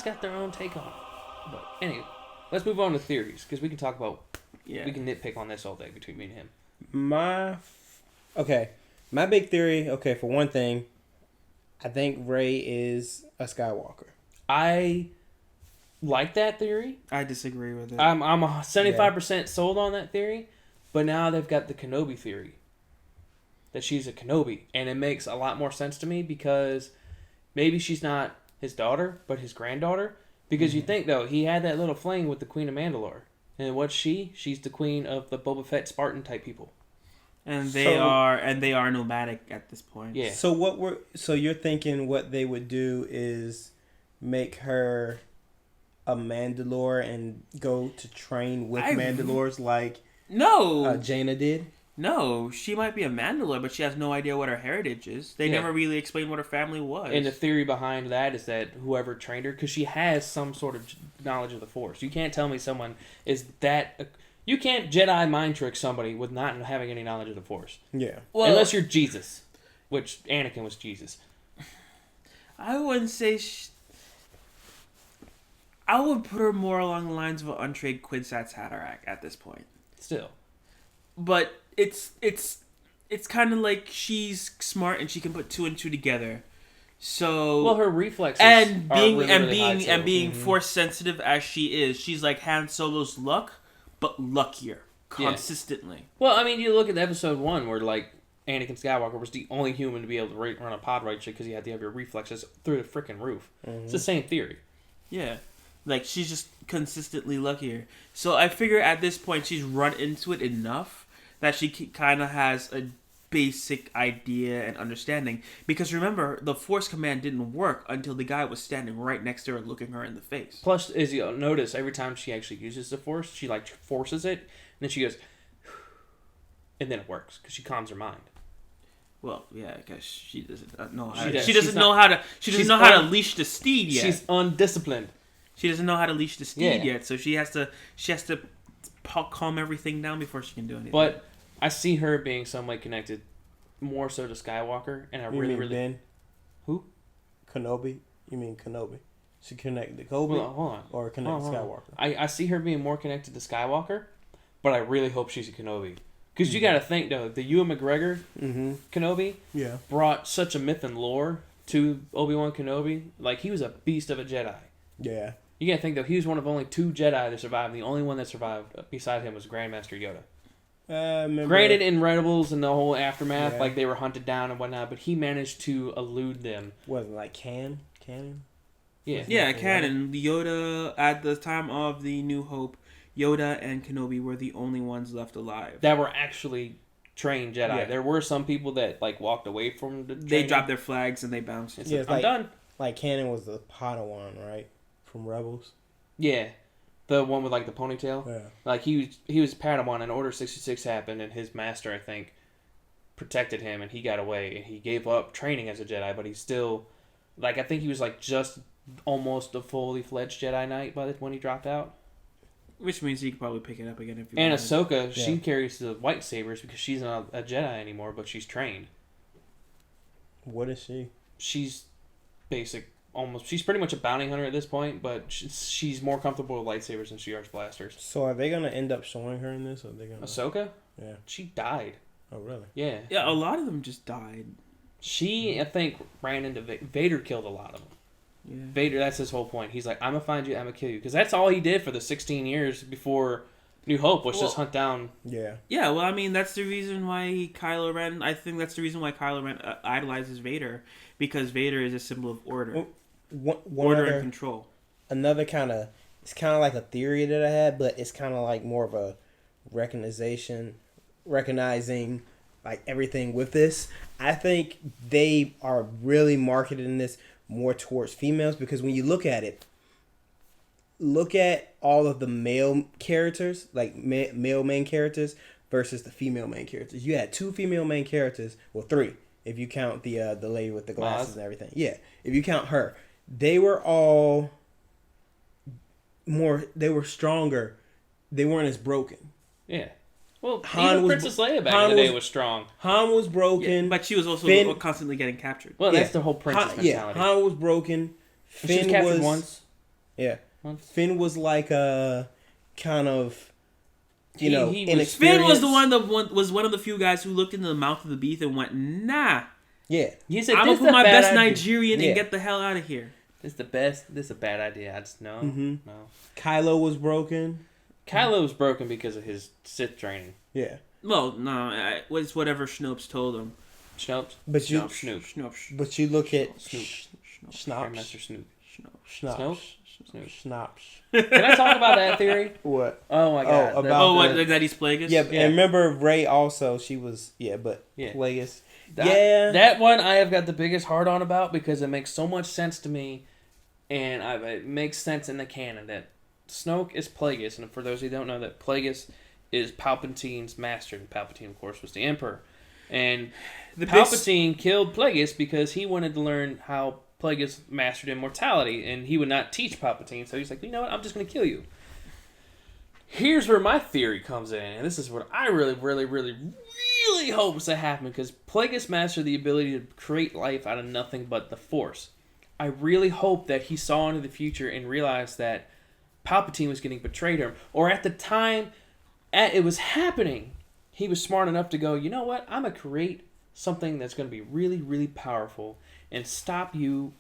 got their own take on it. But anyway, let's move on to theories because we can talk about. Yeah. We can nitpick on this all day between me and him. My big theory. Okay, for one thing, I think Rey is a Skywalker. I like that theory. I disagree with it. I'm 75% sold on that theory, but now they've got the Kenobi theory. That she's a Kenobi. And it makes a lot more sense to me because maybe she's not his daughter, but his granddaughter. Because you think, though, he had that little fling with the Queen of Mandalore. And what's she? She's the queen of the Boba Fett Spartan type people. And they are nomadic at this point. Yeah. So you're thinking what they would do is make her a Mandalore and go to train with Mandalores like Jaina did? No, she might be a Mandalore, but she has no idea what her heritage is. They never really explained what her family was. And the theory behind that is that whoever trained her, because she has some sort of knowledge of the Force. You can't tell me someone is that... You can't Jedi mind trick somebody with not having any knowledge of the Force. Yeah. Well, unless you're Jesus, which Anakin was Jesus. I wouldn't say... I would put her more along the lines of an untrained Kwisatz Haderach at this point. Still. But it's kind of like she's smart and she can put two and two together. So her reflexes and are being Force sensitive as she is, she's like Han Solo's luck, but luckier consistently. Yeah. Well, I mean, you look at episode 1 where like Anakin Skywalker was the only human to be able to run a pod right because he had to have your reflexes through the freaking roof. It's the same theory. Yeah. Like, she's just consistently luckier. So I figure at this point she's run into it enough that she kind of has a basic idea and understanding. Because remember, the Force command didn't work until the guy was standing right next to her looking her in the face. Plus, as you notice, every time she actually uses the Force, she like forces it, and then she goes, and then it works because she calms her mind. Well, yeah, because she doesn't know how. She doesn't know how to leash the steed yet. She's undisciplined. She doesn't know how to leash the steed yet, so she has to calm everything down before she can do anything. But I see her being somewhat connected, more so to Skywalker, and I really Ben? Who? Kenobi? You mean Kenobi? She connected to Kobe? Hold on. Or connected to Skywalker? I see her being more connected to Skywalker, but I really hope she's a Kenobi. Because you got to think, though, the Ewan McGregor Kenobi brought such a myth and lore to Obi-Wan Kenobi. Like, he was a beast of a Jedi. Yeah. You got to think, though, he was one of only 2 Jedi that survived. And the only one that survived beside him was Grandmaster Yoda. Granted, in Rebels and the whole aftermath, like, they were hunted down and whatnot, but he managed to elude them. Wasn't like canon? Yeah, canon. Yoda, at the time of the New Hope, Yoda and Kenobi were the only ones left alive that were actually trained Jedi. Yeah. There were some people that like walked away from the training. They dropped their flags and they bounced. I'm done. Like canon was the Padawan, right? From Rebels. Yeah, the one with like the ponytail. Yeah. Like he was Padawan, and Order 66 happened, and his master, I think, protected him, and he got away, and he gave up training as a Jedi, but he still, like, I think he was like just almost a fully fledged Jedi Knight when he dropped out. Which means he could probably pick it up again if you And Ahsoka, she carries the lightsabers because she's not a Jedi anymore, but she's trained. What is she? She's basic, almost. She's pretty much a bounty hunter at this point, but she's more comfortable with lightsabers than she is blasters. So are they gonna end up showing her in this? Or are they gonna? Ahsoka? Yeah. She died. Oh really? Yeah. Yeah, a lot of them just died. She, I think, ran into Vader. Killed a lot of them. Yeah. Vader, that's his whole point. He's like, I'm going to find you, I'm going to kill you. Because that's all he did for the 16 years before New Hope was just hunt down. Yeah. Yeah, well, I mean, that's the reason why Kylo Ren, I think that's the reason why Kylo Ren idolizes Vader. Because Vader is a symbol of order. Order and control. Another kind of, it's kind of like a theory that I had, but it's kind of like more of a recognizing like everything with this. I think they are really marketing this more towards females because when you look at all of the male characters, like male main characters versus the female main characters. You had 2 female main characters, well 3 if you count the lady with the glasses and everything. Yeah, if you count her, they were all they were stronger. They weren't as broken. Yeah. Well, even Princess Leia back in the day was strong. Han was broken. Yeah, but she was also constantly getting captured. Well, that's the whole princess mentality. Han was broken. She was captured once. Yeah. Well, Finn was like a kind of, He was- inexperienced. Finn was the one of the few guys who looked into the mouth of the beast and went, "Nah, Yeah. he said, I'm "This gonna is put a my bad best idea. Nigerian Yeah. and get the hell out of here." This is the best. This is a bad idea. I just no, Mm-hmm. no. Kylo was broken. Kylo was broken because of his Sith training. Yeah. Well, no, it's whatever Snopes told him. Snopes. But you, Snopes. but you look at Snoop. Schnops. Grandmaster Snoop. Schnops. Snoop? Schnops. Can I talk about that theory? What? Oh my god. about- Oh, what? the- That he's Plagueis? Yeah, Yeah. and remember Ray also. She was but Yeah. Plagueis. That, that one I have got the biggest hard on about because it makes so much sense to me, and it makes sense in the canon that Snoke is Plagueis, and for those who don't know, that Plagueis is Palpatine's master, and Palpatine, of course, was the Emperor, and Palpatine killed Plagueis because he wanted to learn how Plagueis mastered immortality, and he would not teach Palpatine, so he's like, you know what, I'm just going to kill you. Here's where my theory comes in, and this is what I really, really, really, really hopes to happen, because Plagueis mastered the ability to create life out of nothing but the Force. I really hope that he saw into the future and realized that Palpatine was getting betrayed him, or at the time it was happening, he was smart enough to go, you know what, I'm going to create something that's going to be really, really powerful and stop you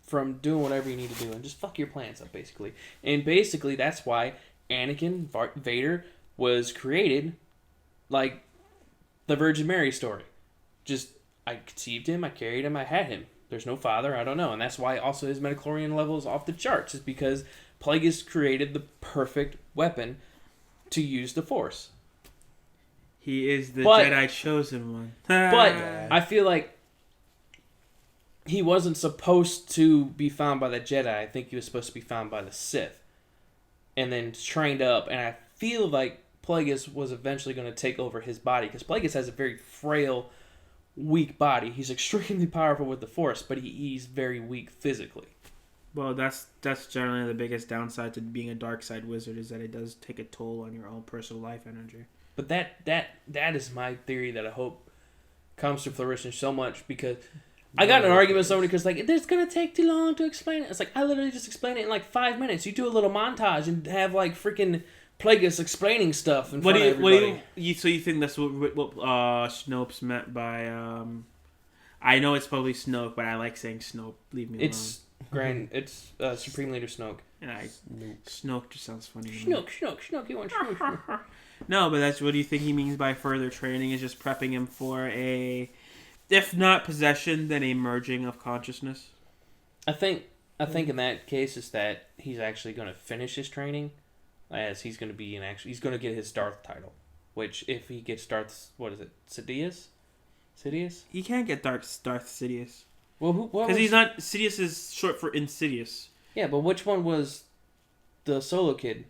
from doing whatever you need to do and just fuck your plans up, basically. And basically, that's why Anakin Vader was created like the Virgin Mary story. Just, I conceived him, I carried him, I had him. There's no father, I don't know. And that's why also his midichlorian level is off the charts, is because Plagueis created the perfect weapon to use the Force. He is the Jedi chosen one. But I feel like he wasn't supposed to be found by the Jedi. I think he was supposed to be found by the Sith. And then trained up. And I feel like Plagueis was eventually going to take over his body. Because Plagueis has a very frail, weak body. He's extremely powerful with the Force, but he's very weak physically. Well, that's generally the biggest downside to being a dark side wizard, is that it does take a toll on your own personal life energy. But that is my theory that I hope comes to fruition so much, because I got in an argument with somebody because like, it's going to take too long to explain it. It's like, I literally just explain it in like 5 minutes. You do a little montage and have like freaking Plagueis explaining stuff in front of everybody. So you think that's what Snopes meant by... I know it's probably Snoke, but I like saying Snoke. Leave me alone. It's Supreme Leader Snoke. And Snoke just sounds funny to me. Snoke, you want Snoke. No, but that's what do you think he means by further training? Is just prepping him for a, if not possession, then a merging of consciousness? I think in that case is that he's actually going to finish his training, as he's going to be he's going to get his Darth title, which if he gets Darth, what is it, Sidious? He can't get Darth Sidious. Well, because he's not. Sidious is short for Insidious. Yeah, but which one was the Solo kid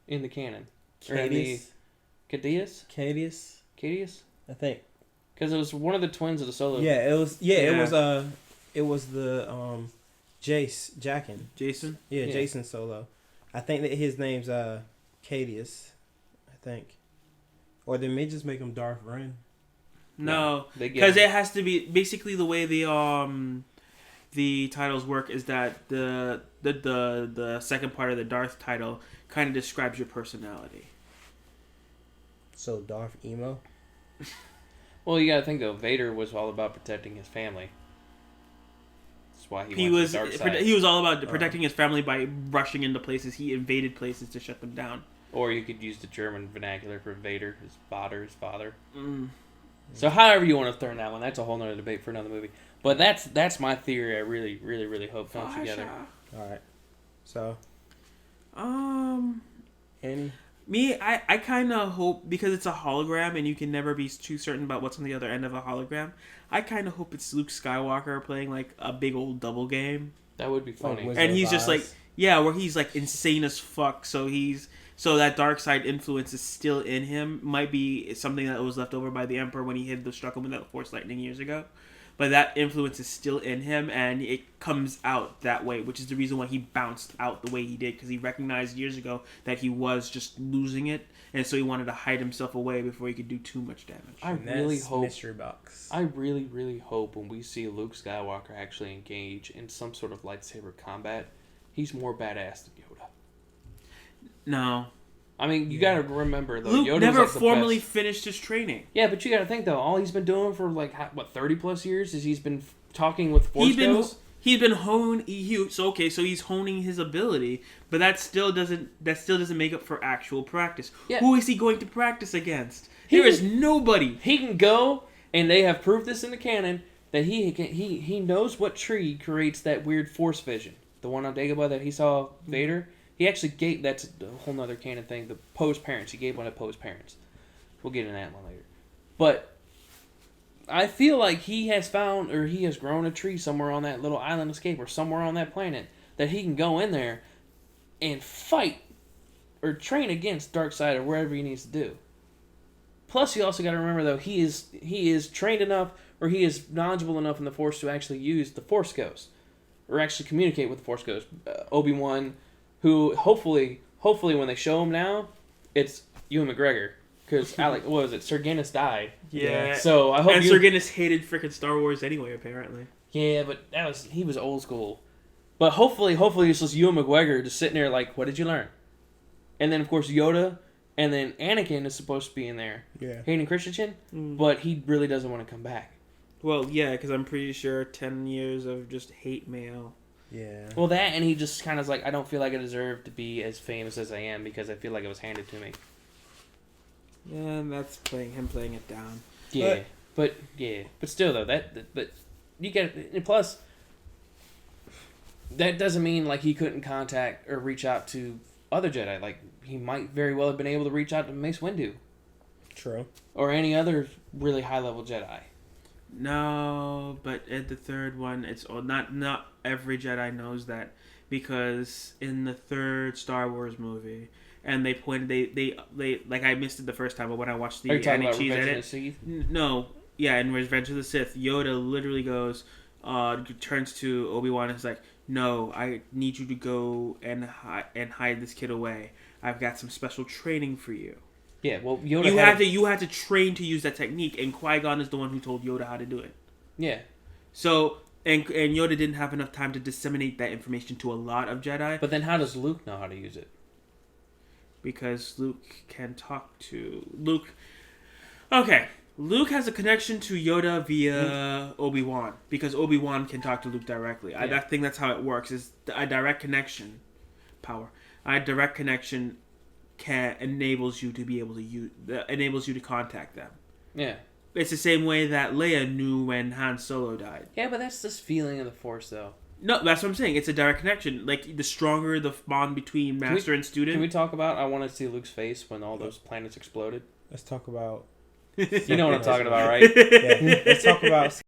in the canon? Cadius? Cadius? I think. Because it was one of the twins of the Solo. Yeah, it was. Yeah, yeah. It was the Jacken. Jason. Yeah, Jason Solo. I think that his name's Cadius. I think, or they may just make him Darth Ren. No, because it has to be basically the way the titles work is that the second part of the Darth title kind of describes your personality. So Darth Emo. Well, you gotta think though. Vader was all about protecting his family. That's why he went to the dark side. He was all about protecting his family by rushing into places. He invaded places to shut them down. Or you could use the German vernacular for Vader, his father. Mm. So however you want to turn that one, that's a whole nother debate for another movie. But that's my theory. I really, really, really hope comes together. All right. So, Annie? Me, I kind of hope, because it's a hologram and you can never be too certain about what's on the other end of a hologram, I kind of hope it's Luke Skywalker playing like a big old double game. That would be funny. Like and he's just like, where he's like insane as fuck. So that dark side influence is still in him. Might be something that was left over by the Emperor when he struck him with that Force lightning years ago. But that influence is still in him, and it comes out that way, which is the reason why he bounced out the way he did, because he recognized years ago that he was just losing it, and so he wanted to hide himself away before he could do too much damage. I really hope mystery box. I really, really hope when we see Luke Skywalker actually engage in some sort of lightsaber combat, he's more badass than Yoda. No. I mean, you gotta remember though. Luke Yoda never was, like, the formally best. finished his training. Yeah, but you gotta think though. All he's been doing for like 30 plus years is he's been talking with Force ghosts. He's been so he's honing his ability, but that still doesn't make up for actual practice. Yeah. Who is he going to practice against? There is nobody. He can go, and they have proved this in the canon that he knows what tree creates that weird Force vision. The one on Dagobah that he saw Vader. He actually gave, that's a whole nother canon thing, the Poe's parents. He gave one to Poe's parents. We'll get into that one later. But I feel like he has found, or he has grown a tree somewhere on that little island escape, or somewhere on that planet, that he can go in there and fight, or train against Darkseid, or wherever he needs to do. Plus, you also got to remember, though, he is trained enough, or he is knowledgeable enough in the Force to actually use the Force Ghost, or actually communicate with the Force Ghost. ObiWan, who hopefully when they show him now, it's Ewan McGregor, because what was it? Sir Guinness died. Yeah. So I hope. Sir Guinness hated freaking Star Wars anyway, apparently. Yeah, but he was old school. But hopefully it's just Ewan McGregor just sitting there like, what did you learn? And then of course Yoda, and then Anakin is supposed to be in there. Yeah. Hayden Christensen, but he really doesn't want to come back. Well, yeah, because I'm pretty sure 10 years of just hate mail. Yeah. Well, that, and he just kind of like, I don't feel like I deserve to be as famous as I am because I feel like it was handed to me. Yeah, and that's playing it down. Yeah, but still though, but you get, and plus, that doesn't mean like he couldn't contact or reach out to other Jedi. Like he might very well have been able to reach out to Mace Windu. True. Or any other really high level Jedi. No, but at the third one, it's not every Jedi knows that, because in the third Star Wars movie, and they like, I missed it the first time, but when I watched the Annie Cheese edit, no, yeah, in Revenge of the Sith, Yoda literally goes, turns to Obi-Wan and is like, "No, I need you to go and hide this kid away. I've got some special training for you." Yeah, well, Yoda you had to train to use that technique, and Qui-Gon is the one who told Yoda how to do it. Yeah. So, and Yoda didn't have enough time to disseminate that information to a lot of Jedi. But then how does Luke know how to use it? Because Luke can talk to... Okay, Luke has a connection to Yoda via Obi-Wan, because Obi-Wan can talk to Luke directly. Yeah. I think that's how it works, is a direct connection. A direct connection enables you to be able to enables you to contact them. Yeah. It's the same way that Leia knew when Han Solo died. Yeah, but that's this feeling of the Force, though. No, that's what I'm saying. It's a direct connection. Like, the stronger the bond between master and student. Can we talk about, I want to see Luke's face when all those planets exploded? Let's talk about... You know what I'm talking about, right? Yeah. Let's talk about